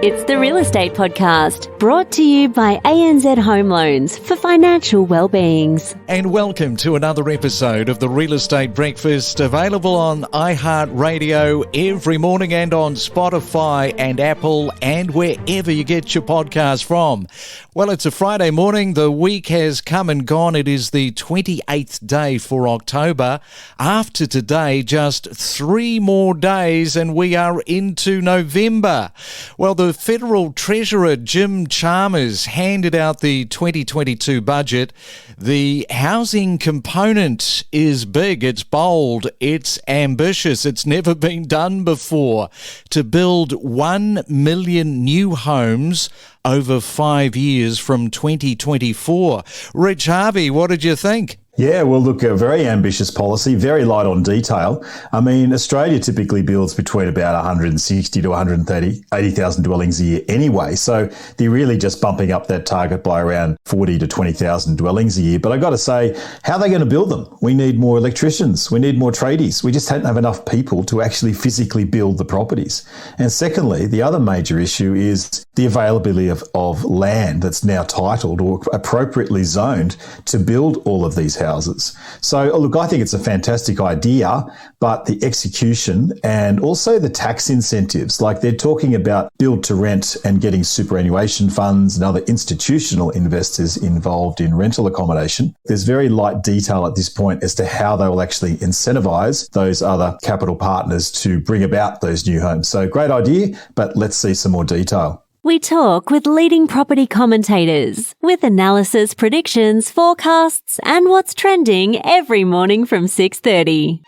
It's the Real Estate Podcast, brought to you by ANZ Home Loans for financial well-beings. And welcome to another episode of the Real Estate Breakfast, available on iHeartRadio every morning and on Spotify and Apple and wherever you get your podcast from. Well, it's a Friday morning. The week has come and gone. It is the 28th day for October. After today, just 3 more days and we are into November. Well, the Federal Treasurer Jim Chalmers handed out the 2022 budget. The housing component is big, it's bold, it's ambitious, it's never been done before. To build 1 million new homes over 5 years from 2024. Rich Harvey, what did you think? Yeah, well, look, a very ambitious policy, very light on detail. I mean, Australia typically builds between about 160 to 80,000 dwellings a year anyway. So they're really just bumping up that target by around 40 to 20,000 dwellings a year. But I've got to say, how are they going to build them? We need more electricians. We need more tradies. We just don't have enough people to actually physically build the properties. And secondly, the other major issue is the availability of land that's now titled or appropriately zoned to build all of these houses. So, look, I think it's a fantastic idea, but the execution and also the tax incentives, like they're talking about build to rent and getting superannuation funds and other institutional investors involved in rental accommodation. There's very light detail at this point as to how they will actually incentivize those other capital partners to bring about those new homes. So great idea, but let's see some more detail. We talk with leading property commentators with analysis, predictions, forecasts, and what's trending every morning from 6:30.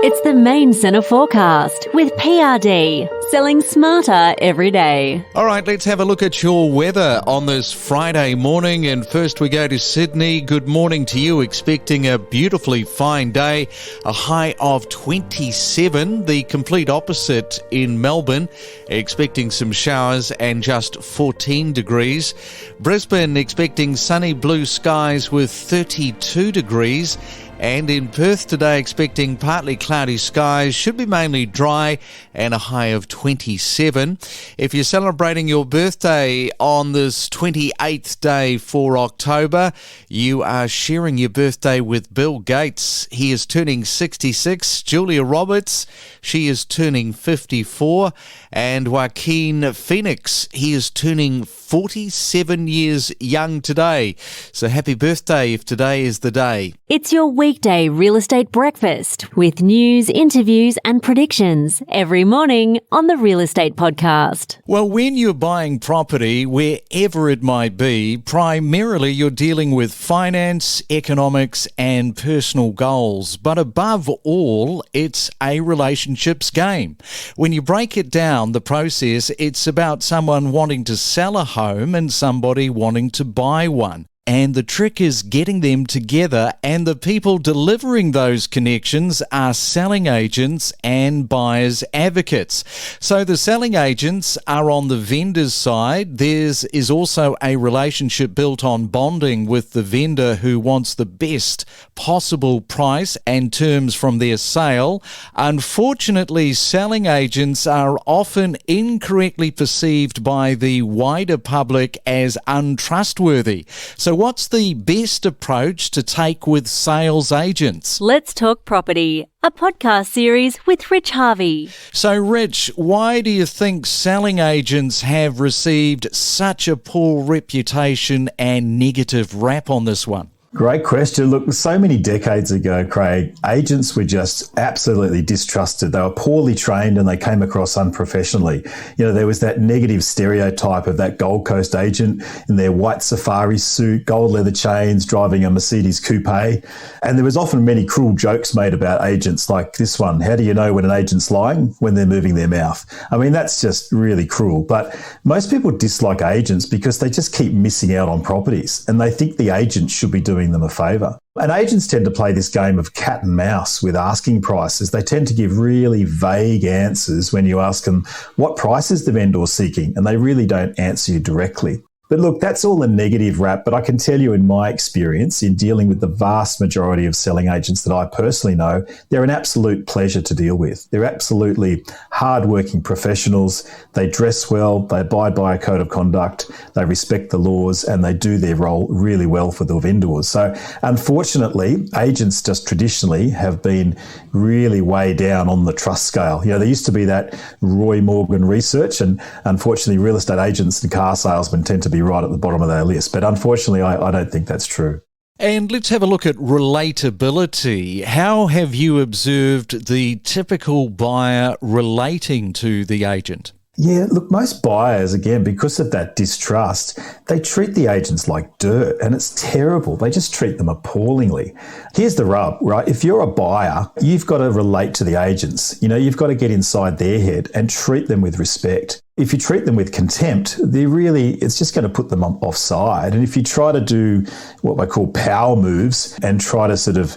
It's the Main Centre Forecast with PRD, selling smarter every day. All right, let's have a look at your weather on this Friday morning. And first we go to Sydney. Good morning to you. Expecting a beautifully fine day, a high of 27. The complete opposite in Melbourne, expecting some showers and just 14 degrees. Brisbane expecting sunny blue skies with 32 degrees. And in Perth today, expecting partly cloudy skies, should be mainly dry and a high of 27. If you're celebrating your birthday on this 28th day for October, you are sharing your birthday with Bill Gates. He is turning 66. Julia Roberts, she is turning 54. And Joaquin Phoenix, he is turning 47 years young today. So happy birthday if today is the day. It's your weekday real estate breakfast with news, interviews and predictions every morning on the Real Estate Podcast. Well, when you're buying property, wherever it might be, primarily you're dealing with finance, economics and personal goals. But above all, it's a relationships game. When you break it down, the process, it's about someone wanting to sell a home and somebody wanting to buy one. And the trick is getting them together, and the people delivering those connections are selling agents and buyers advocates. So the selling agents are on the vendor's side. There is also a relationship built on bonding with the vendor who wants the best possible price and terms from their sale. Unfortunately, selling agents are often incorrectly perceived by the wider public as untrustworthy. So what's the best approach to take with sales agents? Let's Talk Property, a podcast series with Rich Harvey. So, Rich, why do you think selling agents have received such a poor reputation and negative rap on this one? Great question. Look, so many decades ago, Craig, agents were just absolutely distrusted. They were poorly trained and they came across unprofessionally. You know, there was that negative stereotype of that Gold Coast agent in their white safari suit, gold leather chains, driving a Mercedes coupe. And there was often many cruel jokes made about agents, like this one: how do you know when an agent's lying? When they're moving their mouth. I mean, that's just really cruel. But most people dislike agents because they just keep missing out on properties and they think the agent should be doing them a favour. And agents tend to play this game of cat and mouse with asking prices. They tend to give really vague answers when you ask them, what price is the vendor seeking? And they really don't answer you directly. But look, that's all a negative rap. But I can tell you in my experience in dealing with the vast majority of selling agents that I personally know, they're an absolute pleasure to deal with. They're absolutely hardworking professionals. They dress well, they abide by a code of conduct, they respect the laws, and they do their role really well for the vendors. So unfortunately, agents just traditionally have been really way down on the trust scale. You know, there used to be that Roy Morgan research, and unfortunately real estate agents and car salesmen tend to be right at the bottom of their list. But unfortunately, I don't think that's true. And let's have a look at relatability. How have you observed the typical buyer relating to the agent? Yeah, look, most buyers, again, because of that distrust, they treat the agents like dirt, and it's terrible. They just treat them appallingly. Here's the rub, right? If you're a buyer, you've got to relate to the agents. You know, you've got to get inside their head and treat them with respect. If you treat them with contempt, it's just going to put them offside. And if you try to do what I call power moves and try to sort of,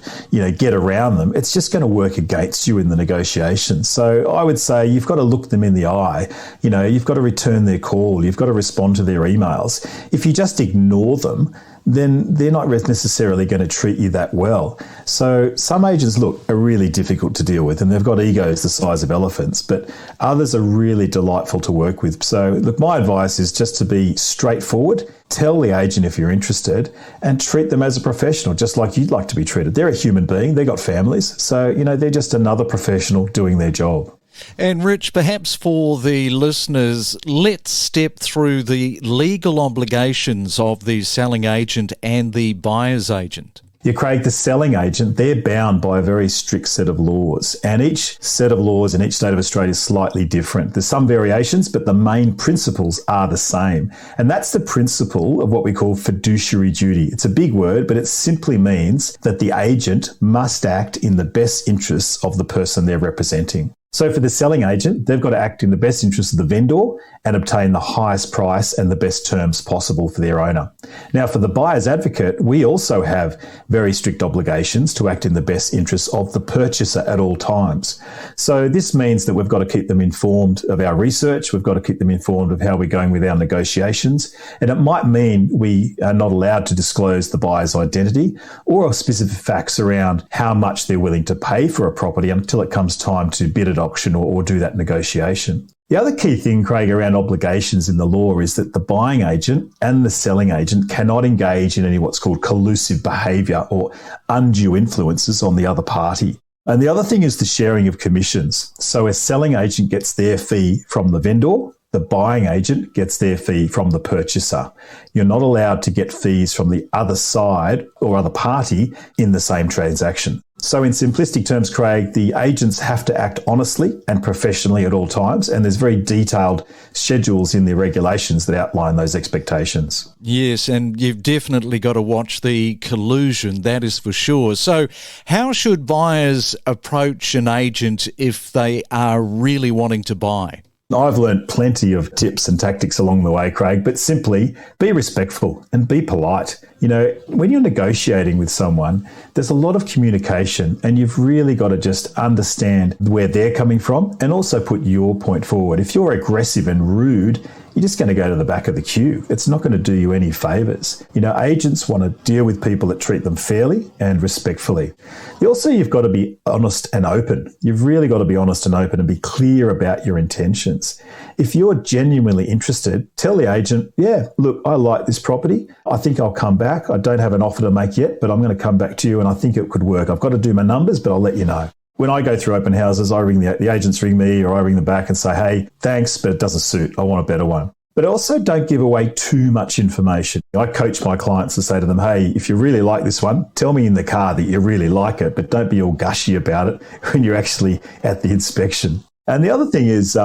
get around them, it's just going to work against you in the negotiations. So I would say you've got to look them in the eye. You've got to return their call. You've got to respond to their emails. If you just ignore them, then they're not necessarily going to treat you that well. So some agents, are really difficult to deal with, and they've got egos the size of elephants, but others are really delightful to work with. So look, my advice is just to be straightforward, tell the agent if you're interested, and treat them as a professional, just like you'd like to be treated. They're a human being, they've got families, so, they're just another professional doing their job. And Rich, perhaps for the listeners, let's step through the legal obligations of the selling agent and the buyer's agent. Yeah, Craig, the selling agent, they're bound by a very strict set of laws, and each set of laws in each state of Australia is slightly different. There's some variations, but the main principles are the same. And that's the principle of what we call fiduciary duty. It's a big word, but it simply means that the agent must act in the best interests of the person they're representing. So for the selling agent, they've got to act in the best interest of the vendor and obtain the highest price and the best terms possible for their owner. Now, for the buyer's advocate, we also have very strict obligations to act in the best interests of the purchaser at all times. So this means that we've got to keep them informed of our research. We've got to keep them informed of how we're going with our negotiations. And it might mean we are not allowed to disclose the buyer's identity or specific facts around how much they're willing to pay for a property until it comes time to bid at auction or do that negotiation. The other key thing, Craig, around obligations in the law is that the buying agent and the selling agent cannot engage in any what's called collusive behaviour or undue influences on the other party. And the other thing is the sharing of commissions. So a selling agent gets their fee from the vendor, the buying agent gets their fee from the purchaser. You're not allowed to get fees from the other side or other party in the same transaction. So in simplistic terms, Craig, the agents have to act honestly and professionally at all times, and there's very detailed schedules in the regulations that outline those expectations. Yes, and you've definitely got to watch the collusion, that is for sure. So how should buyers approach an agent if they are really wanting to buy? I've learned plenty of tips and tactics along the way, Craig, but simply be respectful and be polite. When you're negotiating with someone, there's a lot of communication, and you've really got to just understand where they're coming from and also put your point forward. If you're aggressive and rude, you're just going to go to the back of the queue. It's not going to do you any favours. Agents want to deal with people that treat them fairly and respectfully. You've got to be honest and open. You've really got to be honest and open and be clear about your intentions. If you're genuinely interested, tell the agent, yeah, look, I like this property. I think I'll come back. I don't have an offer to make yet, but I'm going to come back to you and I think it could work. I've got to do my numbers, but I'll let you know. When I go through open houses, I ring the agents ring me or I ring them back and say, hey, thanks, but it doesn't suit. I want a better one. But also don't give away too much information. I coach my clients to say to them, hey, if you really like this one, tell me in the car that you really like it, but don't be all gushy about it when you're actually at the inspection. And the other thing is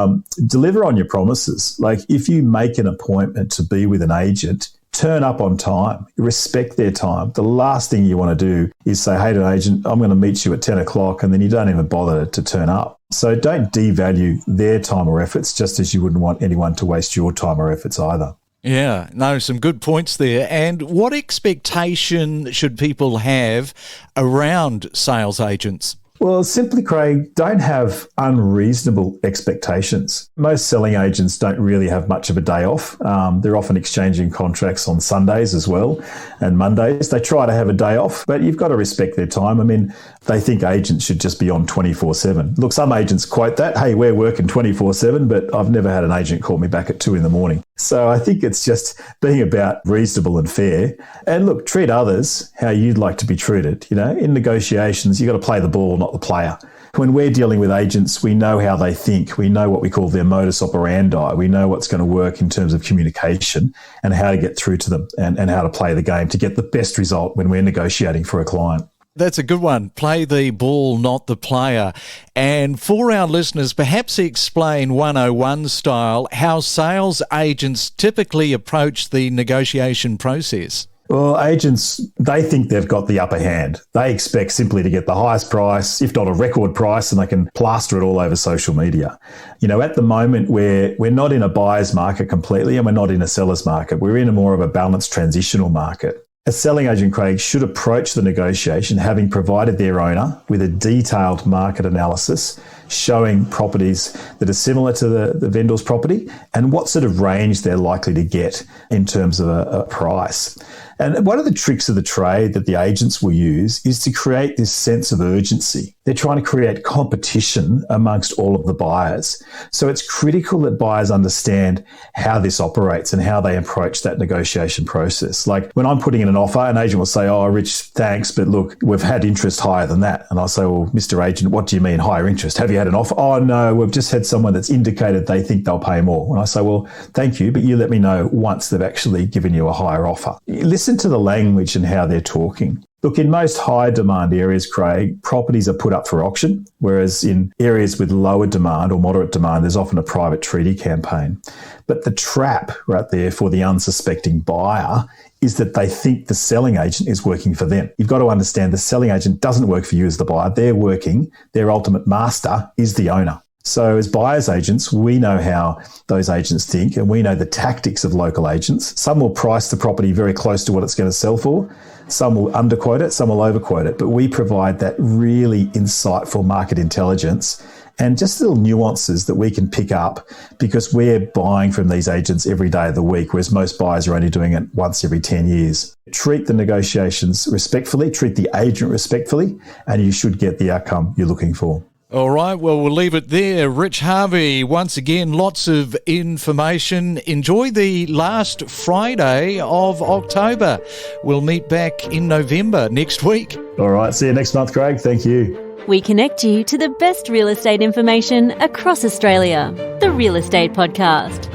deliver on your promises. Like if you make an appointment to be with an agent, turn up on time, respect their time. The last thing you want to do is say, hey, to an agent, I'm going to meet you at 10 o'clock, and then you don't even bother to turn up. So don't devalue their time or efforts, just as you wouldn't want anyone to waste your time or efforts either. Yeah, no, some good points there. And what expectation should people have around sales agents? Well, simply, Craig, don't have unreasonable expectations. Most selling agents don't really have much of a day off. They're often exchanging contracts on Sundays as well and Mondays. They try to have a day off, but you've got to respect their time. I mean, they think agents should just be on 24/7. Look, some agents quote that, hey, we're working 24/7, but I've never had an agent call me back at 2 a.m. So I think it's just being about reasonable and fair. And look, treat others how you'd like to be treated. You know, in negotiations, you've got to play the ball, not the player. When we're dealing with agents, we know how they think. We know what we call their modus operandi. We know what's going to work in terms of communication and how to get through to them and how to play the game to get the best result when we're negotiating for a client. That's a good one. Play the ball, not the player. And for our listeners, perhaps explain 101 style how sales agents typically approach the negotiation process. Well, agents, they think they've got the upper hand. They expect simply to get the highest price, if not a record price, and they can plaster it all over social media. You know, at the moment, we're not in a buyer's market completely and we're not in a seller's market. We're in a more of a balanced transitional market. A selling agent, Craig, should approach the negotiation having provided their owner with a detailed market analysis showing properties that are similar to the vendor's property and what sort of range they're likely to get in terms of a price. And one of the tricks of the trade that the agents will use is to create this sense of urgency. They're trying to create competition amongst all of the buyers. So it's critical that buyers understand how this operates and how they approach that negotiation process. Like when I'm putting in an offer, an agent will say, oh, Rich, thanks, but look, we've had interest higher than that. And I'll say, well, Mr. Agent, what do you mean higher interest? Have you had an offer? Oh, no, we've just had someone that's indicated they think they'll pay more. And I say, well, thank you, but you let me know once they've actually given you a higher offer. Listen to the language and how they're talking. Look, in most high demand areas, Craig, properties are put up for auction, whereas in areas with lower demand or moderate demand, there's often a private treaty campaign. But the trap right there for the unsuspecting buyer is that they think the selling agent is working for them. You've got to understand the selling agent doesn't work for you as the buyer. They're working, their ultimate master is the owner. So as buyer's agents, we know how those agents think and we know the tactics of local agents. Some will price the property very close to what it's going to sell for. Some will underquote it, some will overquote it. But we provide that really insightful market intelligence and just little nuances that we can pick up because we're buying from these agents every day of the week, whereas most buyers are only doing it once every 10 years. Treat the negotiations respectfully, treat the agent respectfully, and you should get the outcome you're looking for. All right, well, we'll leave it there. Rich Harvey, once again, lots of information. Enjoy the last Friday of October. We'll meet back in November next week. All right, see you next month, Craig. Thank you. We connect you to the best real estate information across Australia. The Real Estate Podcast.